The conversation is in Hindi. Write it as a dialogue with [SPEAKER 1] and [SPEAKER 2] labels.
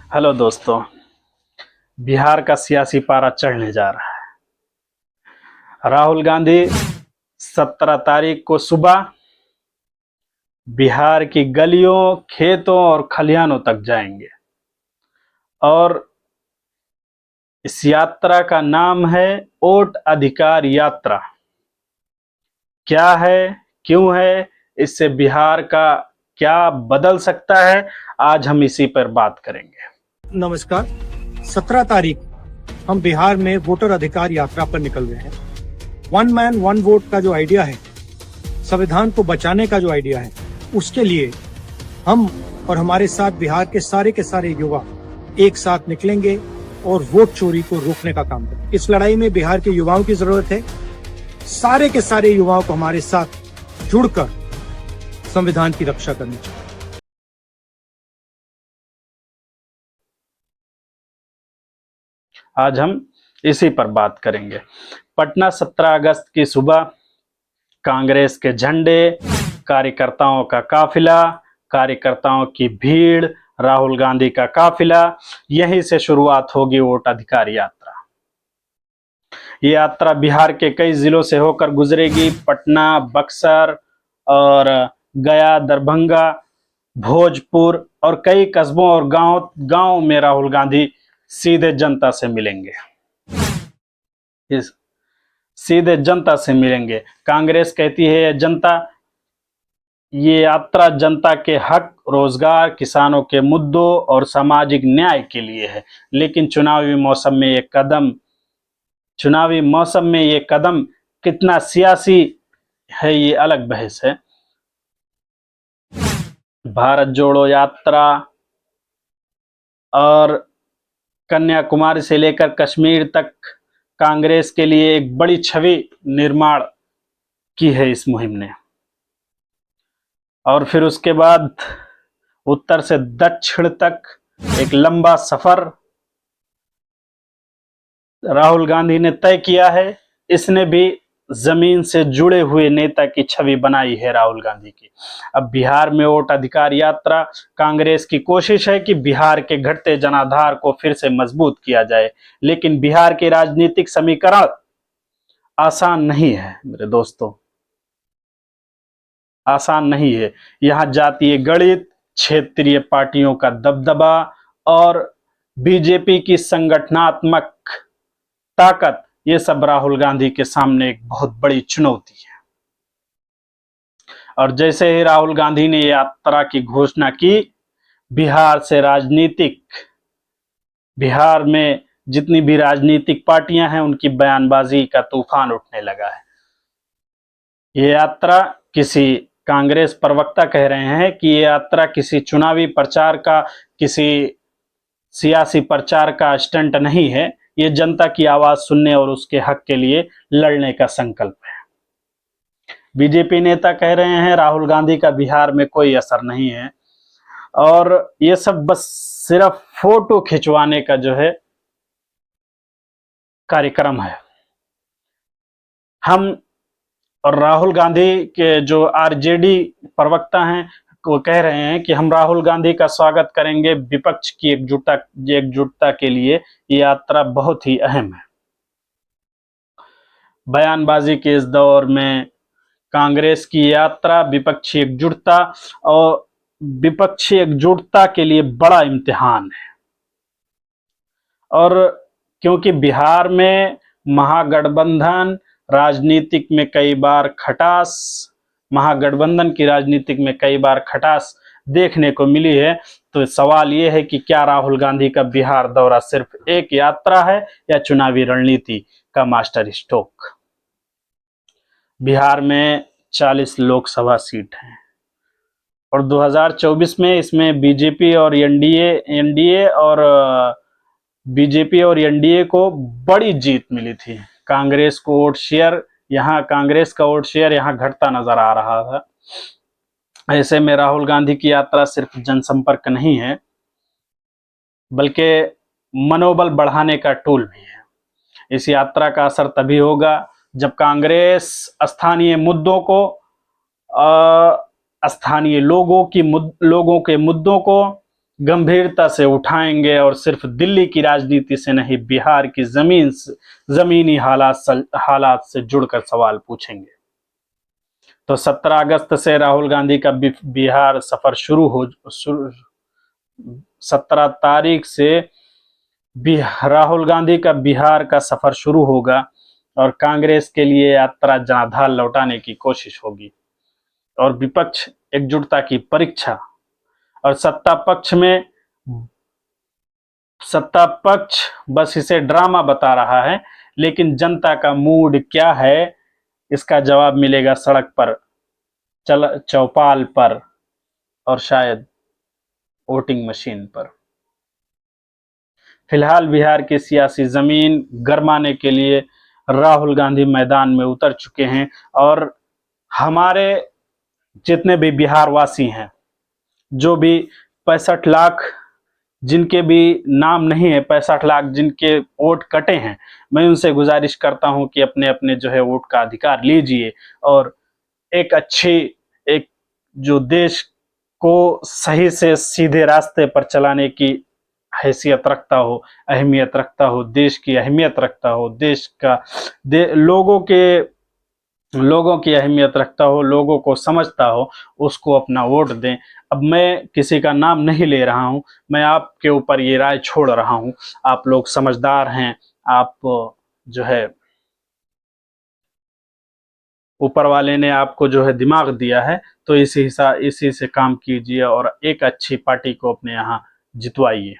[SPEAKER 1] हेलो दोस्तों। बिहार का सियासी पारा चढ़ने जा रहा है। राहुल गांधी 17 तारीख को सुबह बिहार की गलियों, खेतों और खलिहानों तक जाएंगे और इस यात्रा का नाम है वोट अधिकार यात्रा। क्या है, क्यों है, इससे बिहार का क्या बदल सकता है, आज हम इसी पर बात करेंगे।
[SPEAKER 2] नमस्कार। 17 तारीख हम बिहार में वोटर अधिकार यात्रा पर निकल रहे हैं। वन मैन वन वोट का जो आइडिया है, संविधान को बचाने का जो आइडिया है, उसके लिए हम और हमारे साथ बिहार के सारे युवा एक साथ निकलेंगे और वोट चोरी को रोकने का काम करेंगे। इस लड़ाई में बिहार के युवाओं की जरूरत है। सारे के सारे युवाओं को हमारे साथ जुड़कर संविधान की रक्षा करनी चाहिए।
[SPEAKER 1] आज हम इसी पर बात करेंगे। पटना 17 अगस्त की सुबह कांग्रेस के झंडे, कार्यकर्ताओं का काफिला, कार्यकर्ताओं की भीड़, राहुल गांधी का काफिला, यहीं से शुरुआत होगी वोट अधिकार यात्रा। ये यात्रा बिहार के कई जिलों से होकर गुजरेगी। पटना, बक्सर और गया, दरभंगा, भोजपुर और कई कस्बों और गांव में राहुल गांधी सीधे जनता से मिलेंगे। सीधे जनता से मिलेंगे। कांग्रेस कहती है ये यात्रा जनता के हक, रोजगार, किसानों के मुद्दों और सामाजिक न्याय के लिए है। लेकिन चुनावी मौसम में ये कदम कितना सियासी है, ये अलग बहस है। भारत जोड़ो यात्रा और कन्याकुमारी से लेकर कश्मीर तक कांग्रेस के लिए एक बड़ी छवि निर्माण की है इस मुहिम ने। और फिर उसके बाद उत्तर से दक्षिण तक एक लंबा सफर राहुल गांधी ने तय किया है। इसने भी जमीन से जुड़े हुए नेता की छवि बनाई है राहुल गांधी की। अब बिहार में वोट अधिकार यात्रा, कांग्रेस की कोशिश है कि बिहार के घटते जनाधार को फिर से मजबूत किया जाए। लेकिन बिहार के राजनीतिक समीकरण आसान नहीं है मेरे दोस्तों, आसान नहीं है। यहाँ जातीय गणित, क्षेत्रीय पार्टियों का दबदबा और बीजेपी की संगठनात्मक ताकत, ये सब राहुल गांधी के सामने एक बहुत बड़ी चुनौती है। और जैसे ही राहुल गांधी ने यात्रा की घोषणा की, बिहार में जितनी भी राजनीतिक पार्टियां हैं, उनकी बयानबाजी का तूफान उठने लगा है। ये यात्रा, किसी कांग्रेस प्रवक्ता कह रहे हैं कि ये यात्रा किसी चुनावी प्रचार का, किसी सियासी प्रचार का स्टंट नहीं है। ये जनता की आवाज सुनने और उसके हक के लिए लड़ने का संकल्प है। बीजेपी नेता कह रहे हैं राहुल गांधी का बिहार में कोई असर नहीं है और ये सब बस सिर्फ फोटो खिंचवाने का जो है कार्यक्रम है। हम और राहुल गांधी के जो आरजेडी प्रवक्ता हैं, वो कह रहे हैं कि हम राहुल गांधी का स्वागत करेंगे। विपक्ष की एकजुटता के लिए ये यात्रा बहुत ही अहम है। बयानबाजी के इस दौर में कांग्रेस की यात्रा विपक्षी एकजुटता के लिए बड़ा इम्तिहान है। और क्योंकि बिहार में महागठबंधन की राजनीतिक में कई बार खटास देखने को मिली है, तो सवाल यह है कि क्या राहुल गांधी का बिहार दौरा सिर्फ एक यात्रा है या चुनावी रणनीति का मास्टर स्ट्रोक। बिहार में 40 लोकसभा सीट हैं और 2024 में इसमें बीजेपी और एनडीए को बड़ी जीत मिली थी। कांग्रेस का वोट शेयर यहाँ घटता नजर आ रहा था। ऐसे में राहुल गांधी की यात्रा सिर्फ जनसंपर्क नहीं है, बल्कि मनोबल बढ़ाने का टूल भी है। इस यात्रा का असर तभी होगा जब कांग्रेस स्थानीय मुद्दों को, स्थानीय लोगों के मुद्दों को गंभीरता से उठाएंगे और सिर्फ दिल्ली की राजनीति से नहीं, बिहार की जमीनी हालात से जुड़कर सवाल पूछेंगे। तो 17 अगस्त से राहुल गांधी का बिहार सफर 17 तारीख से राहुल गांधी का बिहार का सफर शुरू होगा और कांग्रेस के लिए यात्रा जनाधार लौटाने की कोशिश होगी और विपक्ष एकजुटता की परीक्षा। और सत्ता पक्ष बस इसे ड्रामा बता रहा है, लेकिन जनता का मूड क्या है इसका जवाब मिलेगा सड़क पर, चौपाल पर और शायद वोटिंग मशीन पर। फिलहाल बिहार की सियासी जमीन गरमाने के लिए राहुल गांधी मैदान में उतर चुके हैं और हमारे जितने भी बिहार वासी हैं, जो भी 65 लाख जिनके भी नाम नहीं है, 65 लाख जिनके वोट कटे हैं, मैं उनसे गुजारिश करता हूं कि अपने अपने जो है वोट का अधिकार लीजिए और एक जो देश को सही से सीधे रास्ते पर चलाने की हैसियत रखता हो, अहमियत रखता हो, देश की अहमियत रखता हो, देश का लोगों की अहमियत रखता हो, लोगों को समझता हो, उसको अपना वोट दें। अब मैं किसी का नाम नहीं ले रहा हूं, मैं आपके ऊपर ये राय छोड़ रहा हूं। आप लोग समझदार हैं, आप जो है ऊपर वाले ने आपको जो है दिमाग दिया है, तो इसी से काम कीजिए और एक अच्छी पार्टी को अपने यहाँ जितवाइए।